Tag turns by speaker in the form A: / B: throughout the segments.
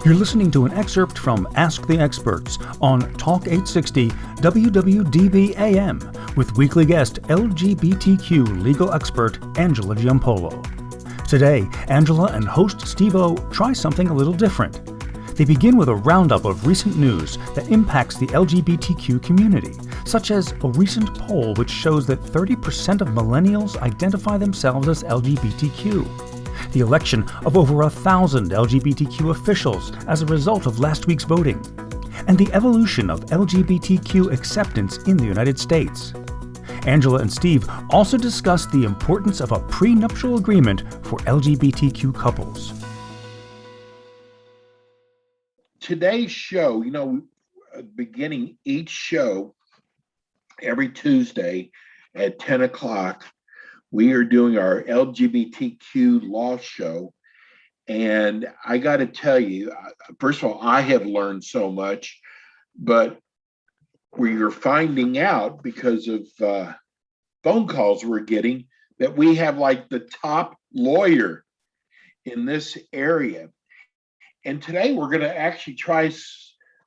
A: You're listening to an excerpt from Ask the Experts on Talk 860 WWDB AM with weekly guest LGBTQ legal expert Angela Giampolo. Today, Angela and host Steve-O try something a little different. They begin with a roundup of recent news that impacts the LGBTQ community, such as a recent poll which shows that 30% of millennials identify themselves as LGBTQ, the election of over 1,000 LGBTQ officials as a result of last week's voting, and the evolution of LGBTQ acceptance in the United States. Angela and Steve also discuss the importance of a prenuptial agreement for LGBTQ couples.
B: Today's show, beginning each show every Tuesday at 10 o'clock, we are doing our LGBTQ law show. And I got to tell you, first of all, I have learned so much, but we're finding out because of phone calls we're getting that we have like the top lawyer in this area. And today we're going to actually try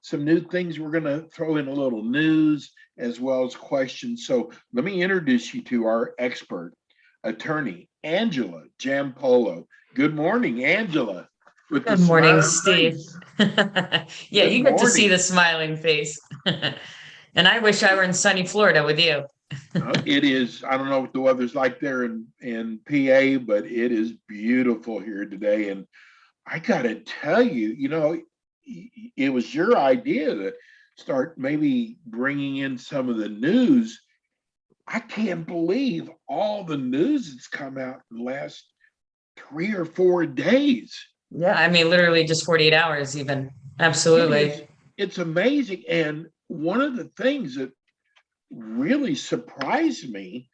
B: some new things. We're going to throw in a little news as well as questions. So let me introduce you to our expert, attorney Angela Giampolo. Good morning, Angela.
C: Good morning, Steve. Yeah,
B: Good
C: you get to see
B: morning.
C: the smiling face. And I wish I were in sunny Florida with you.
B: It is, I don't know what the weather's like there in PA, but it is beautiful here today. And I got to tell you, it was your idea to start maybe bringing in some of the news. I can't believe all the news that's come out in the last 3 or 4 days.
C: Yeah, I mean, literally just 48 hours even. Absolutely.
B: It's amazing. And one of the things that really surprised me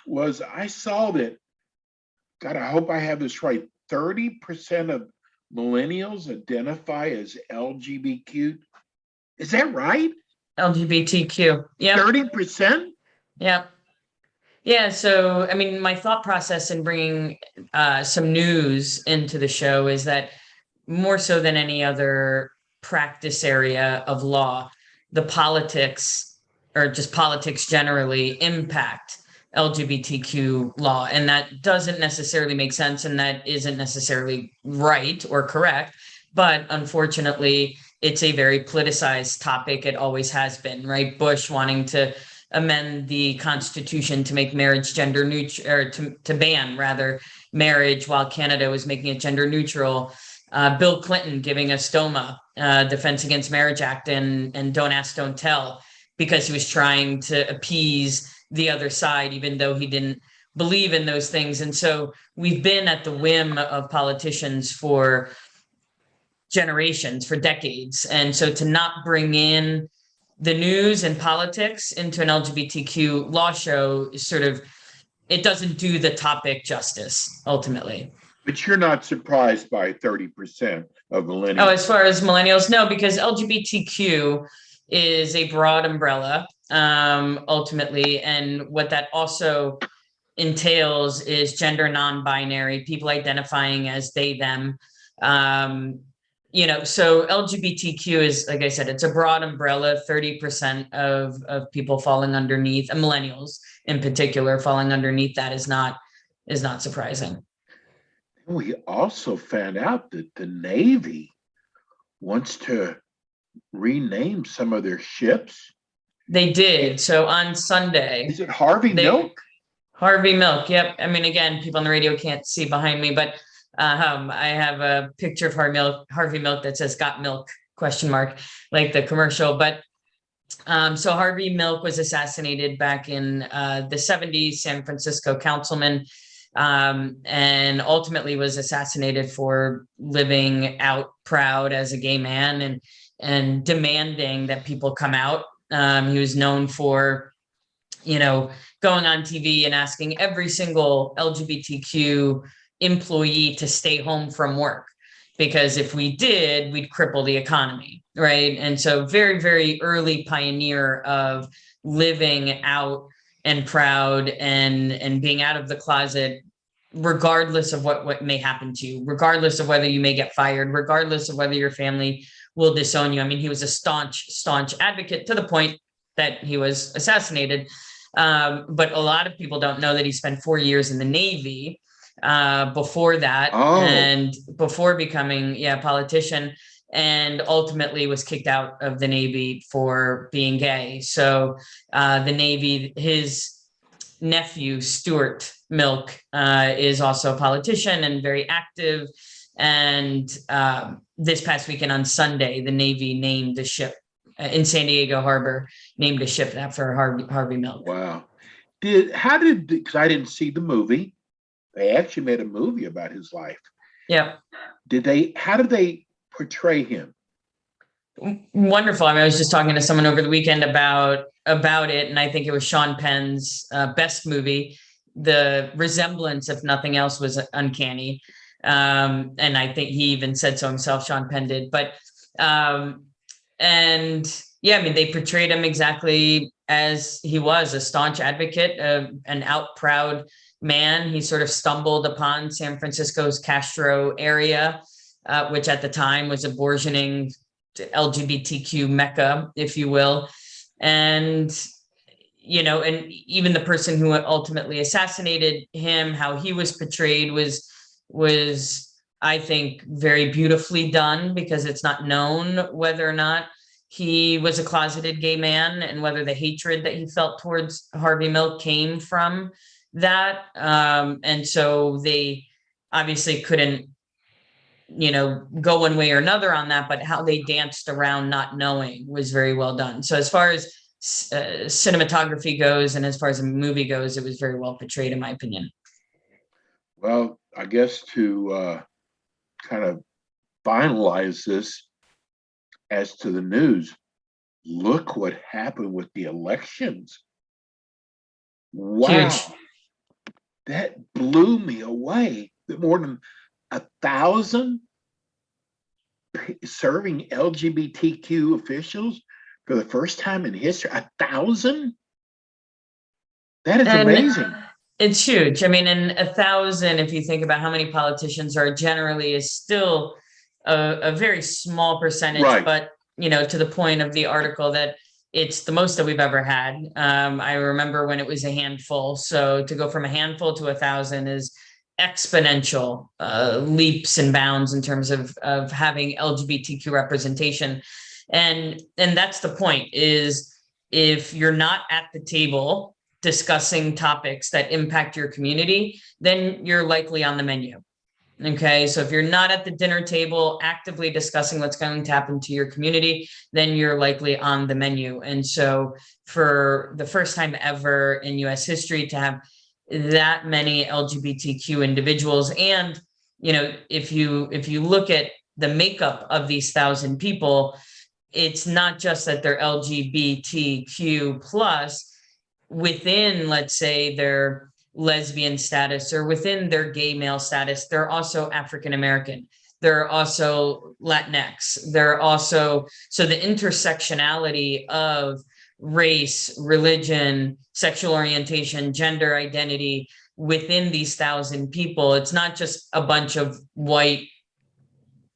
B: was I saw that, God, I hope I have this right, 30% of millennials identify as LGBTQ. Is that right?
C: LGBTQ. Yeah.
B: 30%?
C: Yeah. Yeah. So, I mean, my thought process in bringing some news into the show is that more so than any other practice area of law, the politics or just politics generally impact LGBTQ law. And that doesn't necessarily make sense. And that isn't necessarily right or correct. But unfortunately, it's a very politicized topic. It always has been, right? Bush wanting to amend the Constitution to make marriage gender neutral, or to ban rather marriage, while Canada was making it gender neutral. Bill Clinton giving us DOMA, Defense Against Marriage Act, and Don't Ask, Don't Tell, because he was trying to appease the other side, even though he didn't believe in those things. And so we've been at the whim of politicians for generations, for decades. And so to not bring in the news and politics into an LGBTQ law show is it doesn't do the topic justice, ultimately.
B: But you're not surprised by 30% of millennials.
C: Oh, as far as millennials, no, because LGBTQ is a broad umbrella, ultimately. And what that also entails is gender non-binary, people identifying as they, them. So LGBTQ is, like I said, it's a broad umbrella. 30% of people falling underneath, millennials in particular, falling underneath that is not surprising.
B: We also found out that the Navy wants to rename some of their ships.
C: They did. So on Sunday.
B: Is it Harvey Milk?
C: Harvey Milk. Yep. I mean, again, people on the radio can't see behind me, but I have a picture of Harvey Milk that says "Got Milk?" ? Like the commercial. But so Harvey Milk was assassinated back in the 70s, San Francisco councilman, and ultimately was assassinated for living out proud as a gay man and demanding that people come out. He was known for, going on TV and asking every single LGBTQ employee to stay home from work, because if we did, we'd cripple the economy, right? And so very, very early pioneer of living out and proud and being out of the closet regardless of what may happen to you, regardless of whether you may get fired, regardless of whether your family will disown you. I mean, he was a staunch advocate to the point that he was assassinated. But a lot of people don't know that he spent 4 years in the Navy before that, and before becoming a politician, and ultimately was kicked out of the Navy for being gay. So the Navy, his nephew, Stuart Milk, is also a politician and very active. And this past weekend on Sunday, the Navy named the ship in San Diego Harbor, named a ship after Harvey Milk.
B: Wow. Because I didn't see the movie. They actually made a movie about his life.
C: Yeah.
B: How did they portray him?
C: Wonderful. I mean, I was just talking to someone over the weekend about it, and I think it was Sean Penn's best movie. The resemblance, if nothing else, was uncanny. And I think he even said so himself, Sean Penn did. But and yeah, I mean, they portrayed him exactly as he was, a staunch advocate, an out proud man. He sort of stumbled upon San Francisco's Castro area, which at the time was a burgeoning LGBTQ mecca, if you will. And, and even the person who ultimately assassinated him, how he was portrayed was, I think, very beautifully done, because it's not known whether or not he was a closeted gay man and whether the hatred that he felt towards Harvey Milk came from that. And so they obviously couldn't, go one way or another on that, but how they danced around not knowing was very well done. So as far as cinematography goes, and as far as the movie goes, it was very well portrayed, in my opinion.
B: Well, I guess to kind of finalize this as to the news, look what happened with the elections. Wow.
C: Huge.
B: That blew me away. More than 1,000 serving LGBTQ officials for the first time in history. 1,000? That is amazing.
C: It's huge. I mean, and 1,000, if you think about how many politicians are generally, is still a very small percentage,
B: right.
C: But, to the point of the article, that it's the most that we've ever had. I remember when it was a handful. So to go from a handful to 1,000 is exponential leaps and bounds in terms of having LGBTQ representation. And that's the point, is if you're not at the table discussing topics that impact your community, then you're likely on the menu. Okay, so if you're not at the dinner table actively discussing what's going to happen to your community, then you're likely on the menu. And so for the first time ever in US history to have that many LGBTQ individuals, and if you look at the makeup of these 1,000 people, it's not just that they're LGBTQ plus within, let's say, their lesbian status or within their gay male status. They're also African American. They're also Latinx. They're also, so the intersectionality of race, religion, sexual orientation, gender identity within these 1,000 people. It's not just a bunch of white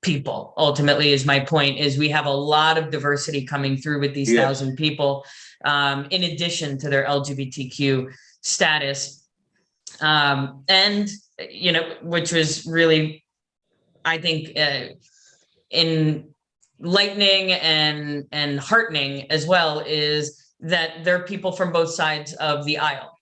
C: people, ultimately, is my point, is we have a lot of diversity coming through with these 1,000 people, in addition to their LGBTQ status. And, which was really, I think, enlightening and heartening as well, is that there are people from both sides of the aisle.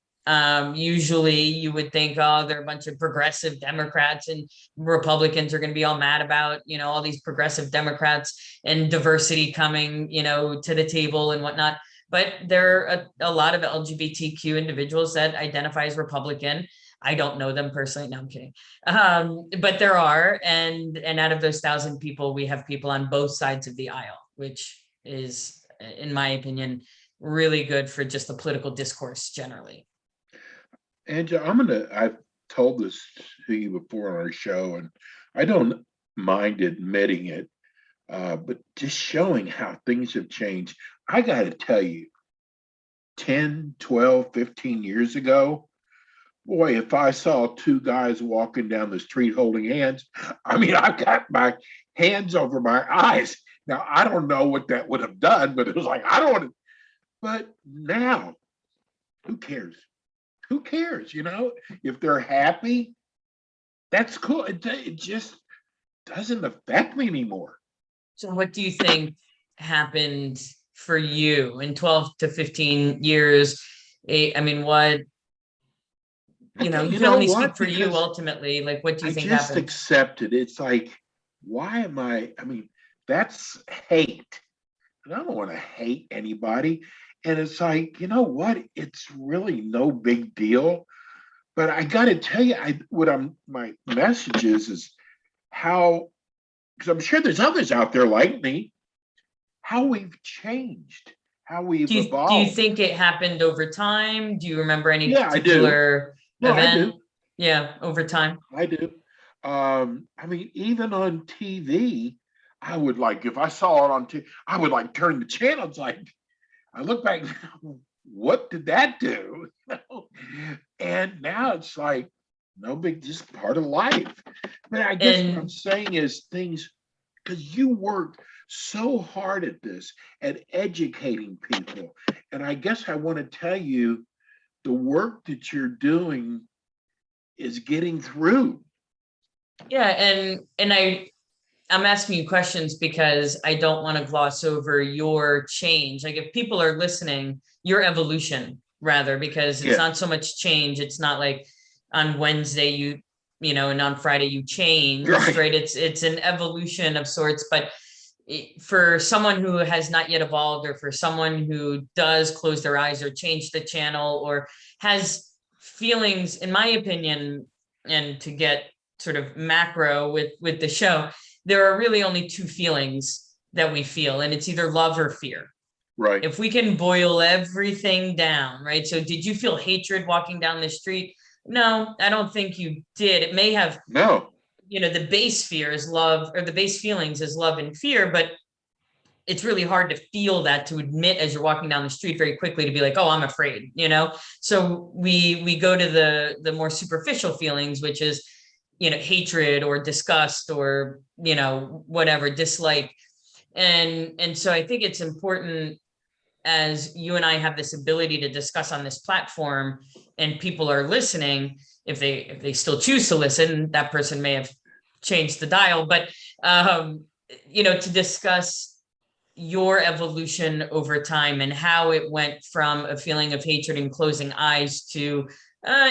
C: Usually you would think, oh, they're a bunch of progressive Democrats and Republicans are going to be all mad about, all these progressive Democrats and diversity coming, to the table and whatnot. But there are a lot of LGBTQ individuals that identify as Republican. I don't know them personally. No, I'm kidding. But there are, and out of those 1,000 people, we have people on both sides of the aisle, which is, in my opinion, really good for just the political discourse generally.
B: Angela, I've told this to you before on our show, and I don't mind admitting it, but just showing how things have changed. I got to tell you, 10, 12, 15 years ago, boy, if I saw two guys walking down the street holding hands, I mean, I've got my hands over my eyes. Now, I don't know what that would have done, but it was like, I don't want to. But now, who cares? Who cares? You know, if they're happy, that's cool. It just doesn't affect me anymore.
C: So what do you think happened for you in 12 to 15 years? I mean, what, you know, you
B: You
C: can
B: know
C: only speak
B: what?
C: for you
B: Because
C: ultimately. Like, what do you
B: I
C: think
B: just
C: happened?
B: accepted. It's like, why am I mean, that's hate. And I don't want to hate anybody. And it's like, you know what? It's really no big deal. But I got to tell you, my message is how, because I'm sure there's others out there like me, how we've changed, how we've
C: Do you
B: evolved.
C: think it happened over time? Do you remember any
B: Yeah, I do.
C: particular
B: No, I
C: event?
B: do.
C: Yeah, over time.
B: I do. I mean, even on TV, I would like if I saw it on TV, I would like turn the channel. It's like I look back, what did that do? And now it's like no big, just part of life. But I guess what I'm
C: And
B: saying is things because you work so hard at this, at educating people. And I guess I want to tell you the work that you're doing is getting through.
C: yeah, I'm asking you questions because I don't want to gloss over your change. Like if people are listening, your evolution rather, because it's
B: Yes,
C: not so much change. It's not like on Wednesday you know, and on Friday you changed,
B: right,
C: right? It's an evolution of sorts, but for someone who has not yet evolved, or for someone who does close their eyes or change the channel or has feelings, in my opinion, and to get sort of macro with the show, there are really only two feelings that we feel, and it's either love or fear.
B: right.
C: If we can boil everything down, right? So did you feel hatred walking down the street? No, I don't think you did. It may have,
B: No,
C: you know, the base fear is love, or the base feelings is love and fear, but it's really hard to feel that, to admit as you're walking down the street very quickly to be like, oh, I'm afraid, you know. So we go to the more superficial feelings, which is, you know, hatred or disgust or, you know, whatever, dislike. And so I think it's important, as you and I have this ability to discuss on this platform and people are listening, if they still choose to listen, that person may have changed the dial, but um you know, to discuss your evolution over time and how it went from a feeling of hatred and closing eyes to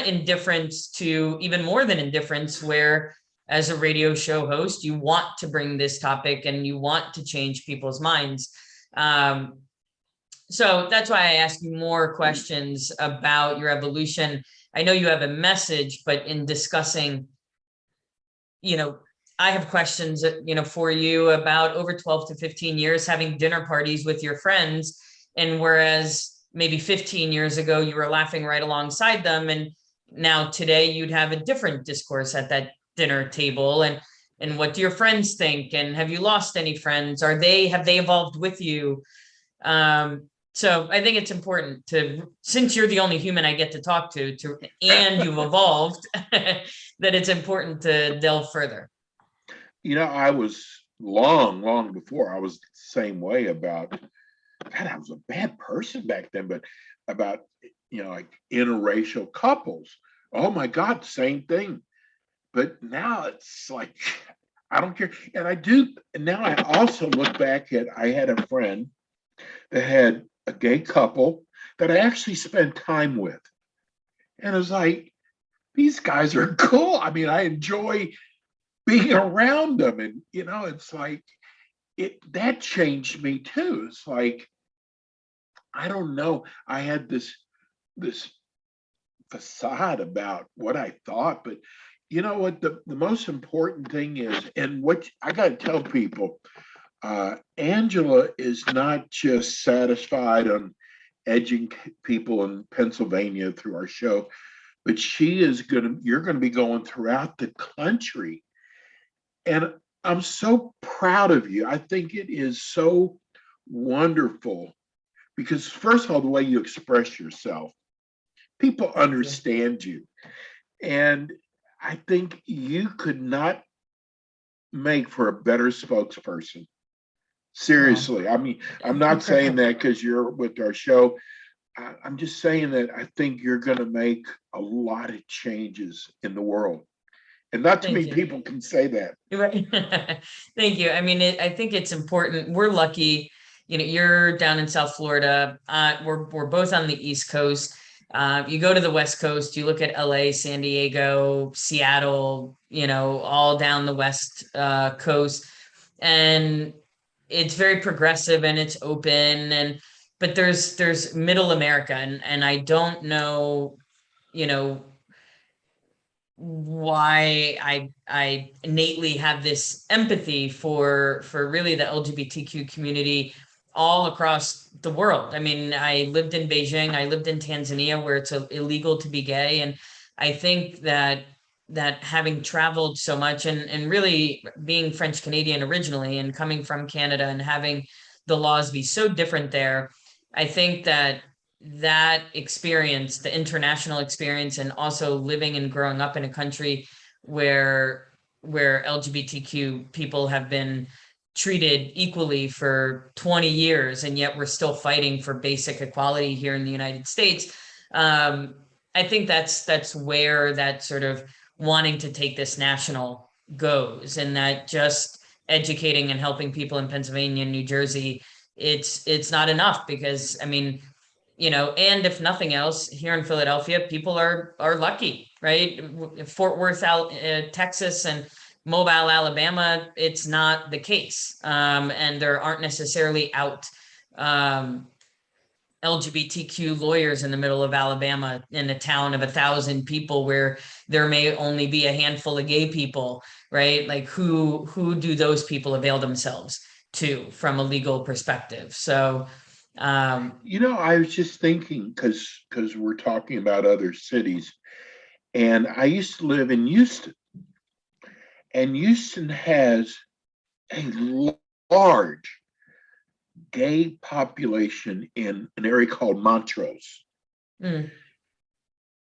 C: indifference, to even more than indifference, where as a radio show host you want to bring this topic and you want to change people's minds. So that's why I ask you more questions about your evolution. I know you have a message, but in discussing, you know, I have questions, you know, for you about over 12 to 15 years having dinner parties with your friends. And whereas maybe 15 years ago, you were laughing right alongside them. And now today you'd have a different discourse at that dinner table. And what do your friends think? And have you lost any friends? Have they evolved with you? So I think it's important to, since you're the only human I get to talk to, and you've evolved, that it's important to delve further.
B: you know, I was long before I was the same way about, God, I was a bad person back then, but about, you know, like interracial couples. Oh my God, same thing. But now it's like, I don't care. And I do. And now I also look back at, I had a friend that had a gay couple that I actually spent time with. And it was like, these guys are cool. I mean, I enjoy being around them. And, you know, it's like, that changed me too. It's like, I don't know. I had this facade about what I thought, but you know what? The most important thing is, and what I got to tell people, Angela is not just satisfied on edging people in Pennsylvania through our show, but you're going to be going throughout the country. And I'm so proud of you. I think it is so wonderful because, first of all, the way you express yourself, People
C: Thank you.
B: understand you. And I think you could not make for a better spokesperson.
C: Well,
B: Seriously. I mean, I'm not saying that because you're with our show. I'm just saying that I think you're going to make a lot of changes in the world. And not too
C: thank
B: many
C: you.
B: people can say that.
C: Right. Thank you. I mean, I think it's important. We're lucky. You know, you're down in South Florida. We're both on the East Coast. You go to the West Coast, you look at LA, San Diego, Seattle, you know, all down the West Coast, and it's very progressive and it's open. And but there's Middle America, and I don't know, you know, why I innately have this empathy for really the LGBTQ community all across the world. I mean, I lived in Beijing, I lived in Tanzania, where it's illegal to be gay, and I think that having traveled so much and really being French Canadian originally and coming from Canada and having the laws be so different there, I think that experience, the international experience, and also living and growing up in a country where LGBTQ people have been treated equally for 20 years, and yet we're still fighting for basic equality here in the United States. I think that's where that sort of wanting to take this national goes, and that just educating and helping people in Pennsylvania and New Jersey, it's not enough, because I mean, you know, and if nothing else, here in Philadelphia, people are lucky, right? Fort Worth, Texas, and Mobile, Alabama, it's not the case, and there aren't necessarily out um, LGBTQ lawyers in the middle of Alabama in a town of 1,000 people where there may only be a handful of gay people, right? Like who do those people avail themselves to from a legal perspective? So
B: I was just thinking because we're talking about other cities, and I used to live in Houston, and Houston has a large gay population in an area called Montrose.
C: mm,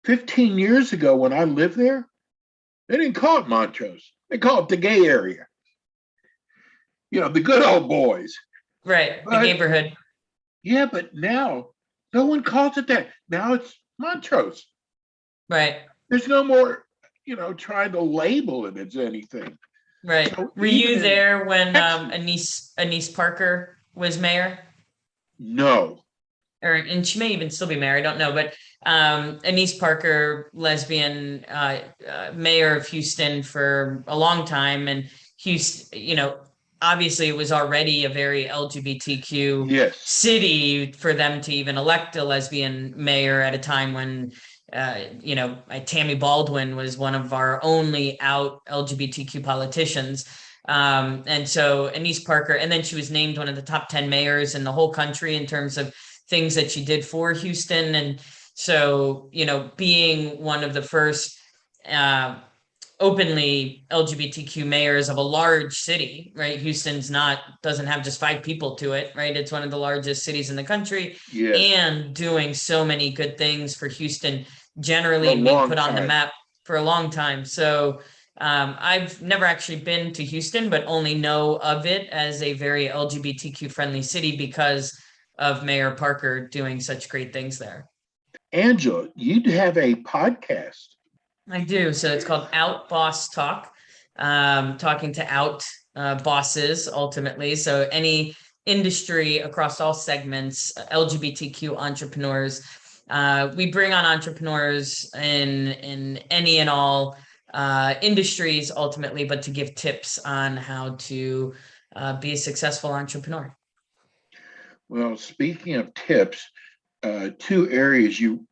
B: 15 years ago, when I lived there, they didn't call it Montrose. They called it the gay area. The good old boys.
C: right, the
B: But
C: neighborhood.
B: yeah, but now no one calls it that. Now it's Montrose.
C: Right,
B: There's no more, trying to label it as anything.
C: right.
B: So
C: Were
B: even
C: you
B: in
C: there when
B: Texas,
C: Anise Parker was mayor?
B: no.
C: And she may even still be mayor, I don't know, but Anise Parker, lesbian, mayor of Houston for a long time, and Houston, obviously it was already a very LGBTQ
B: Yes.
C: city for them to even elect a lesbian mayor at a time when Tammy Baldwin was one of our only out LGBTQ politicians. And so Anise Parker, and then she was named one of the top 10 mayors in the whole country in terms of things that she did for Houston. And so, being one of the first openly LGBTQ mayors of a large city, right? Doesn't have just 5 people to it, right? It's one of the largest cities in the country,
B: Yes.
C: and doing so many good things for Houston generally,
B: For a
C: and being
B: long
C: put on the
B: time.
C: map for a long time. So I've never actually been to Houston, but only know of it as a very LGBTQ friendly city because of Mayor Parker doing such great things there.
B: Angela, you have a podcast.
C: I do. So it's called Out Boss Talk, talking to out bosses ultimately. So any industry across all segments, LGBTQ entrepreneurs. We bring on entrepreneurs in any and all industries ultimately, but to give tips on how to be a successful entrepreneur.
B: Well, speaking of tips, 2 areas you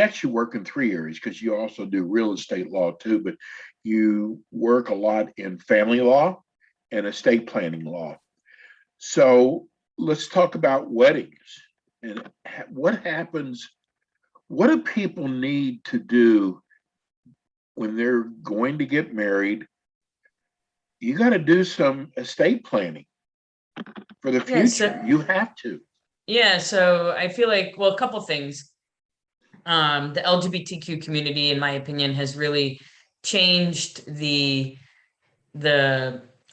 B: actually work in 3 areas because you also do real estate law too, but you work a lot in family law and estate planning law. So let's talk about weddings and what happens. What do people need to do when they're going to get married? You got to do some estate planning for the future.
C: Yeah,
B: You have to.
C: yeah, so I feel like, well, a couple things. the LGBTQ community, in my opinion, has really changed the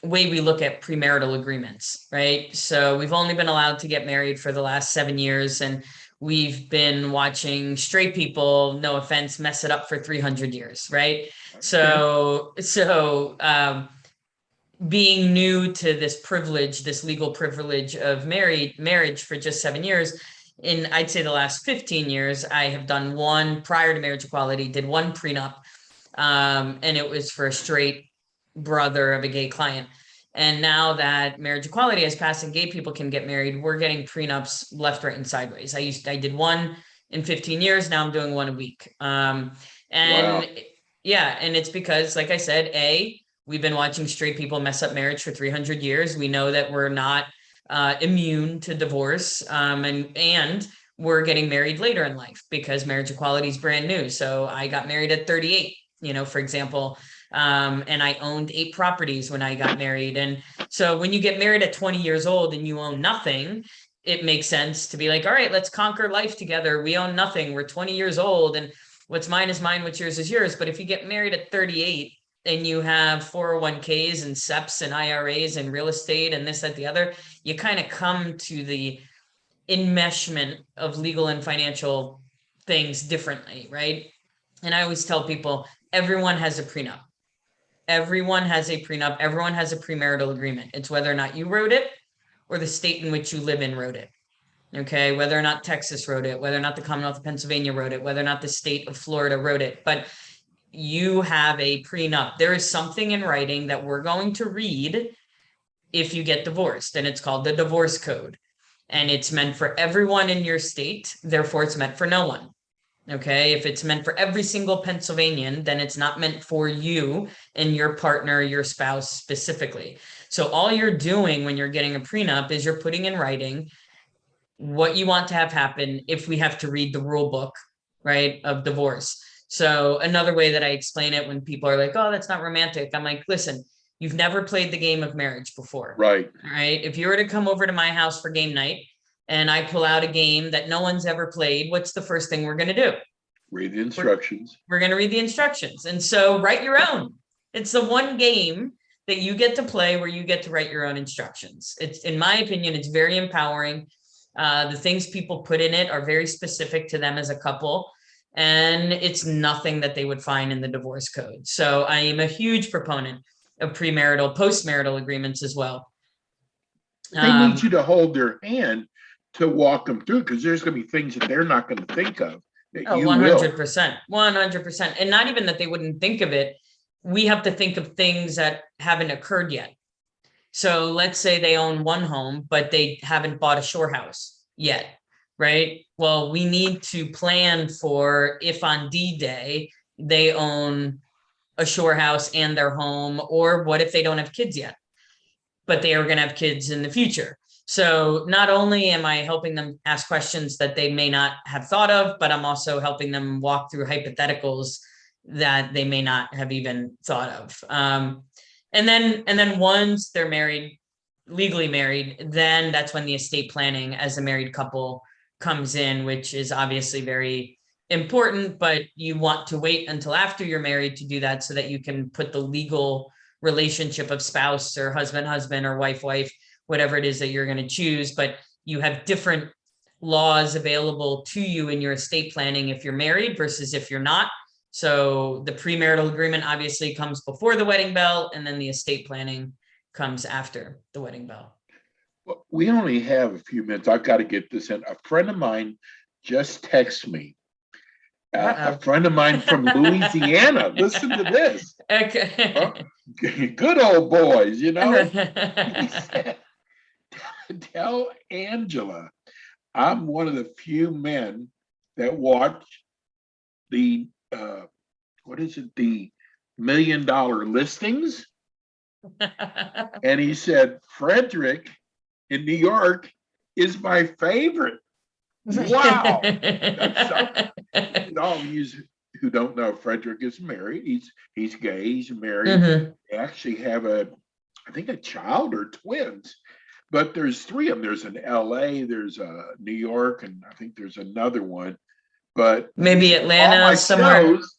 C: way we look at premarital agreements, right? So we've only been allowed to get married for the last 7 years, and we've been watching straight people, no offense, mess it up for 300 years, right? So being new to this privilege, this legal privilege of marriage for just 7 years, in I'd say the last 15 years, I have done one prior to marriage equality, did one prenup, and it was for a straight brother of a gay client. And now that marriage equality has passed and gay people can get married, we're getting prenups left, right, and sideways. I did one in 15 years. Now I'm doing one a week. And
B: Wow.
C: yeah, and it's because, like I said, we've been watching straight people mess up marriage for 300 years. We know that we're not immune to divorce, and we're getting married later in life because marriage equality is brand new. So I got married at 38, for example, and I owned 8 properties when I got married. And so when you get married at 20 years old and you own nothing, it makes sense to be like, all right, let's conquer life together. We own nothing. We're 20 years old, and what's mine is mine, what's yours is yours. But if you get married at 38 and you have 401ks and SEPs and IRAs and real estate and this, that, the other, you kind of come to the enmeshment of legal and financial things differently, right? And I always tell people, everyone has a prenup. Everyone has a prenup. Everyone has a premarital agreement. It's whether or not you wrote it or the state in which you live in wrote it. Okay, whether or not Texas wrote it, whether or not the Commonwealth of Pennsylvania wrote it, whether or not the state of Florida wrote it, but you have a prenup. There is something in writing that we're going to read if you get divorced, and it's called the divorce code. And it's meant for everyone in your state, therefore it's meant for no one. Okay, if it's meant for every single Pennsylvanian, then it's not meant for you and your partner, your spouse specifically. So all you're doing when you're getting a prenup is you're putting in writing what you want to have happen if we have to read the rule book, right, of divorce. So another way that I explain it when people are like, oh, that's not romantic, I'm like, listen, you've never played the game of marriage before.
B: Right.
C: All right. If you were to come over to my house for game night and I pull out a game that no one's ever played, what's the first thing we're going to do?
B: Read the instructions.
C: We're going to read the instructions. And so write your own. It's the one game that you get to play where you get to write your own instructions. It's, in my opinion, it's very empowering. The things people put in it are very specific to them as a couple, and it's nothing that they would find in the divorce code. So I am a huge proponent of premarital, postmarital agreements as well.
B: They need you to hold their hand to walk them through, because there's going to be things that they're not going to think of that you
C: 100%, 100%. And not even that they wouldn't think of it. We have to think of things that haven't occurred yet. So let's say they own one home, but they haven't bought a shore house yet, right? Well, we need to plan for if on D-Day they own a shore house and their home, or what if they don't have kids yet, but they are going to have kids in the future. So not only am I helping them ask questions that they may not have thought of, but I'm also helping them walk through hypotheticals that they may not have even thought of. And then once they're married, legally married, then that's when the estate planning as a married couple comes in, which is obviously very important, but you want to wait until after you're married to do that so that you can put the legal relationship of spouse or husband or wife, whatever it is that you're going to choose. But you have different laws available to you in your estate planning if you're married versus if you're not. So the premarital agreement obviously comes before the wedding bell, and then the estate planning comes after the wedding bell.
B: Well, we only have a few minutes. I've got to get this in. A friend of mine just texted me. A friend of mine from Louisiana. Listen to this.
C: Okay.
B: Good old boys, you know. He said, tell Angela I'm one of the few men that watch the the $1 million listings. And he said, Frederick in New York is my favorite. Wow. All of you who don't know, Frederick is married. He's gay, he's married.
C: Mm-hmm.
B: They actually have I think a child or twins. But there's 3 of them. There's an LA, there's a New York, and I think there's another one. but
C: Maybe
B: all
C: Atlanta
B: my
C: somewhere.
B: shows,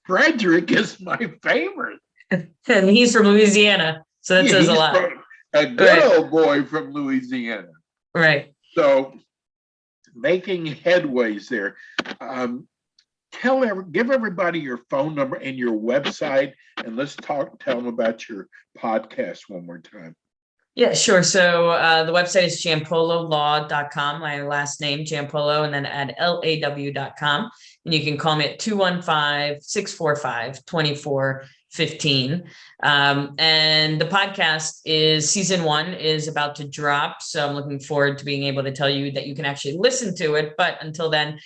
B: Frederick is my favorite.
C: And he's from Louisiana, so that says a
B: He's
C: lot.
B: a good
C: Right.
B: old boy from Louisiana.
C: Right.
B: So making headways there. Give everybody your phone number and your website, and let's tell them about your podcast one more time.
C: Yeah, sure. So the website is giampololaw.com, my last name, Giampolo, and then at law.com. And you can call me at 215-645-2415. And the podcast season 1 is about to drop. So I'm looking forward to being able to tell you that you can actually listen to it. But until then,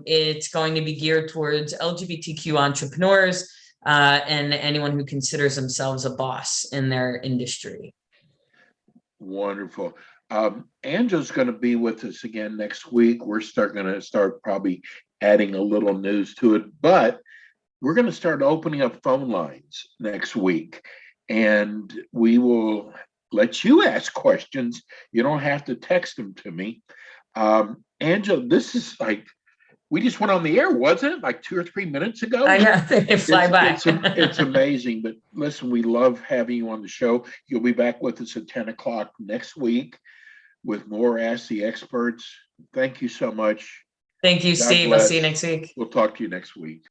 C: it's going to be geared towards LGBTQ entrepreneurs and anyone who considers themselves a boss in their industry.
B: Wonderful. Angela's going to be with us again next week. We're going to start probably adding a little news to it, but we're going to start opening up phone lines next week, and we will let you ask questions. You don't have to text them to me. Angela, this is like, we just went on the air, wasn't it? Like 2 or 3 minutes ago?
C: I know, they fly by.
B: It's amazing. But listen, we love having you on the show. You'll be back with us at 10 o'clock next week with more Ask the Experts. Thank you so much.
C: Thank you,
B: God
C: Steve.
B: bless.
C: I'll see you next week.
B: We'll talk to you next week.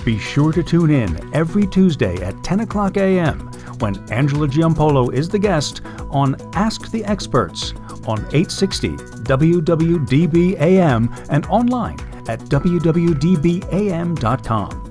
A: Be sure to tune in every Tuesday at 10 o'clock a.m. when Angela Giampolo is the guest on Ask the Experts on 860 WWDB AM and online at WWDBAM.com.